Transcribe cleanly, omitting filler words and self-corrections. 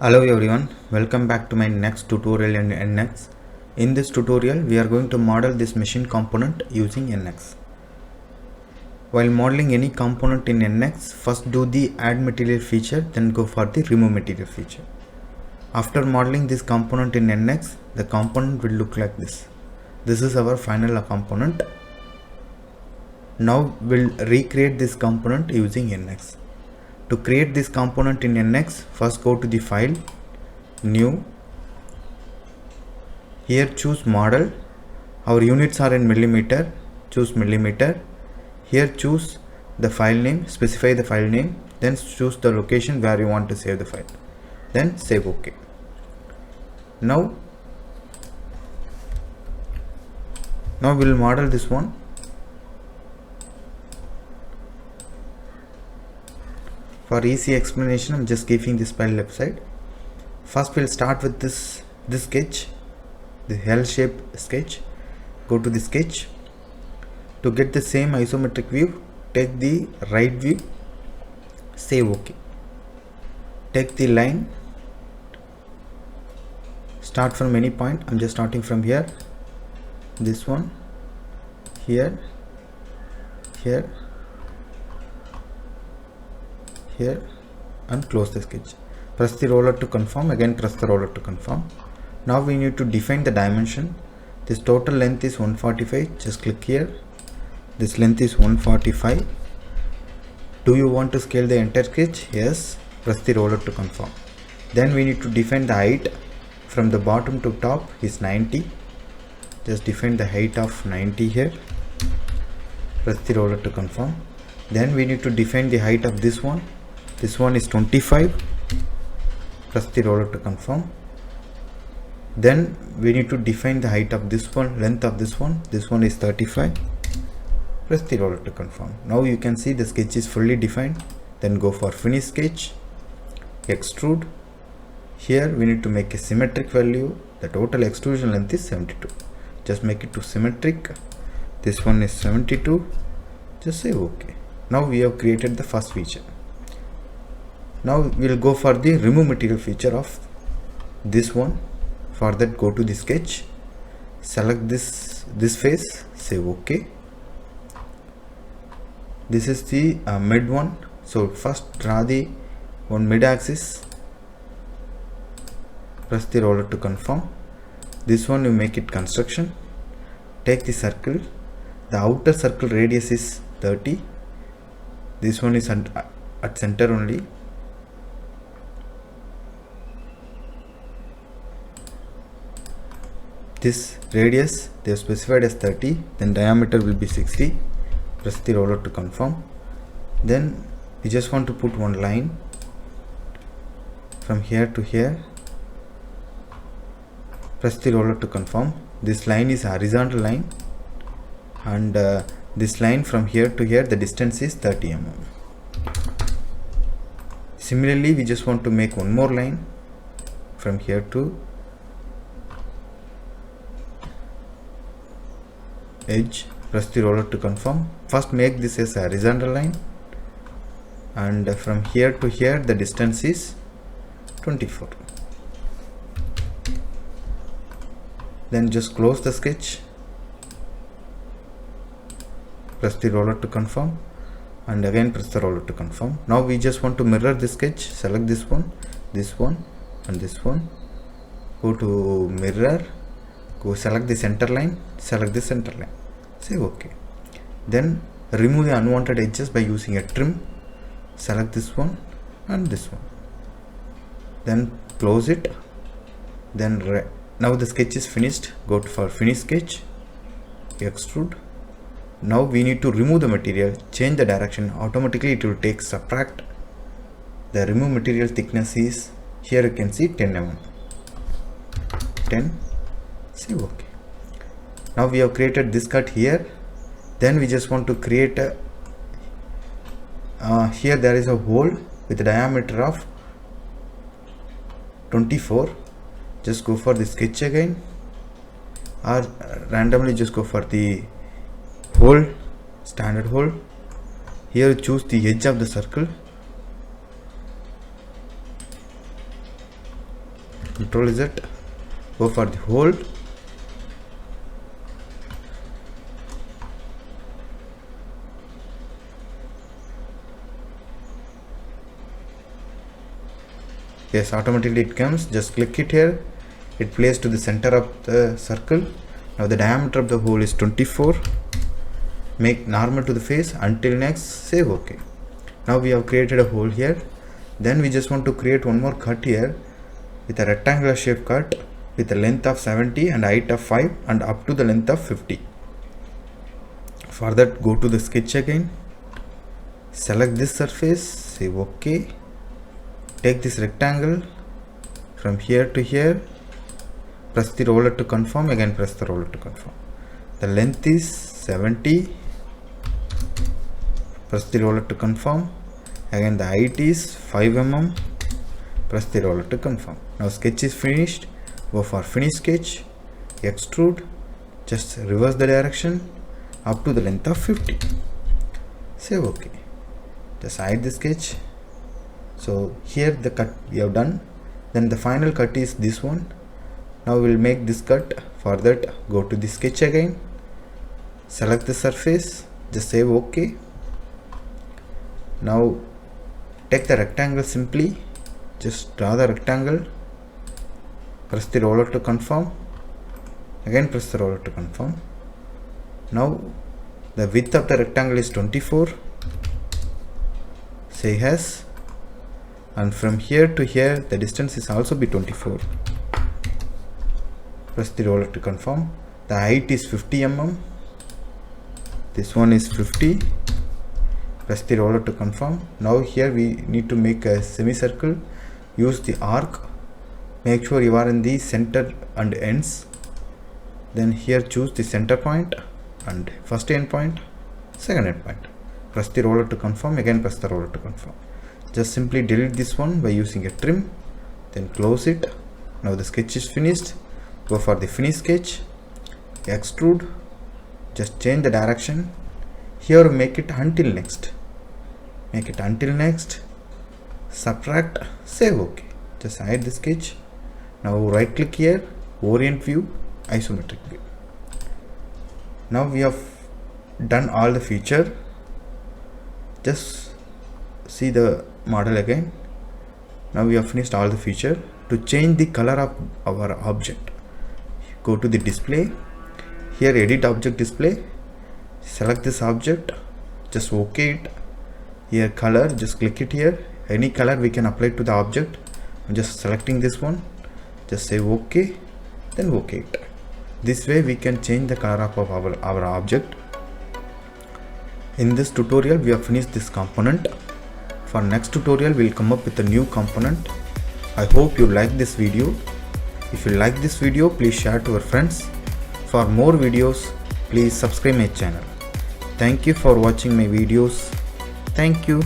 Hello everyone, welcome back to my next tutorial in NX. In this tutorial, we are going to model this machine component using NX. While modeling any component in NX, first do the add material feature, then go for the remove material feature. After modeling this component in NX, the component will look like this. This is our final component. Now we'll recreate this component using NX. To create this component in NX, first go to the file, new. Here choose model. Our units are in millimeter. Choose millimeter. Here choose the file name, specify the file name, then choose the location where you want to save the file. Then save OK. Now we'll model this one. For easy explanation, I'm just keeping this file left side. First we'll start with this sketch, the L-shaped sketch. Go to the sketch. To get the same isometric view, take the right view, save OK. Take the line, start from any point. I'm just starting from here, this one, here, here, here, and close the sketch. Press the roller to confirm, again press the roller to confirm. Now we need to define the dimension. This total length is 145, just click here. This length is 145. Do you want to scale the entire sketch? Yes, press the roller to confirm. Then we need to define the height from the bottom to top is 90. Just define the height of 90 here. Press the roller to confirm. Then we need to define the height of this one. This one is 25. Press the roller to confirm. Then we need to define the height of this one, length of this one. This one is 35. Press the roller to confirm. Now you can see the sketch is fully defined. Then go for finish sketch, extrude. Here we need to make a symmetric value. The total extrusion length is 72. Just make it to symmetric. This one is 72. Just say OK. Now we have created the first feature. Now we will go for the remove material feature of this one. For that, go to the sketch, select this face, say OK. This is the mid one. So first draw the one mid axis. Press the roller to confirm. This one you make it construction. Take the circle. The outer circle radius is 30. This one is at center only. This radius they have specified as 30, then diameter will be 60. Press the roller to confirm. Then we just want to put one line from here to here. Press the roller to confirm. This line is a horizontal line, and this line from here to here, the distance is 30 mm. Similarly, we just want to make one more line from here to edge. Press the roller to confirm. First make this as a horizontal line, and from here to here the distance is 24. Then just close the sketch. Press the roller to confirm, and again press the roller to confirm. Now we just want to mirror the sketch. Select this one, and this one. Go to mirror. Go select the center line. Select the center line. Say OK. Then remove the unwanted edges by using a trim. Select this one and this one. Then close it. Then now the sketch is finished. Go for finish sketch. Extrude. Now we need to remove the material. Change the direction. Automatically it will take subtract. The remove material thickness is, here you can see 10 mm. 10. Say OK. Now we have created this cut here. Then we just want to create a here there is a hole with a diameter of 24. Just go for the sketch again, or randomly just go for the hole, standard hole. Here choose the edge of the circle. Control Z, go for the hole. Yes, automatically it comes. Just click it here. It plays to the center of the circle. Now the diameter of the hole is 24. Make normal to the face. Until next, save OK. Now we have created a hole here. Then we just want to create one more cut here with a rectangular shape cut with a length of 70 and height of 5 and up to the length of 50. For that, go to the sketch again. Select this surface. Save OK. Take this rectangle from here to here, press the roller to confirm, again press the roller to confirm. The length is 70, press the roller to confirm, again the height is 5 mm, press the roller to confirm. Now sketch is finished, go for finish sketch, extrude, just reverse the direction up to the length of 50. Save OK. Just hide the sketch. So here the cut we have done. Then the final cut is this one. Now we will make this cut. For that, go to the sketch again, select the surface, just save OK. Now take the rectangle simply, just draw the rectangle, press the roller to confirm, again press the roller to confirm. Now the width of the rectangle is 24, say yes, and from here to here the distance is also be 24. Press the roller to confirm. The height is 50 mm, this one is 50. Press the roller to confirm. Now here we need to make a semicircle. Use the arc, make sure you are in the center and ends. Then here choose the center point and first end point, second end point. Press the roller to confirm, again press the roller to confirm. Just simply delete this one by using a trim, then close it. Now the sketch is finished. Go for the finish sketch, extrude, just change the direction. Here make it until next. Make it until next, subtract, save OK. Just hide the sketch. Now right click here, orient view, isometric view. Now we have done all the feature. Just see the model again. Now we have finished all the feature. To change the color of our object, go to the display, here edit object display, select this object, just OK it. Here color, just click it here. Any color we can apply to the object. I'm just selecting this one, just say OK, then OK it. This way we can change the color of our object. In this tutorial we have finished this component. For next tutorial we will come up with a new component. I hope you like this video. If you like this video, please share to your friends. For more videos, please subscribe my channel. Thank you for watching my videos. Thank you.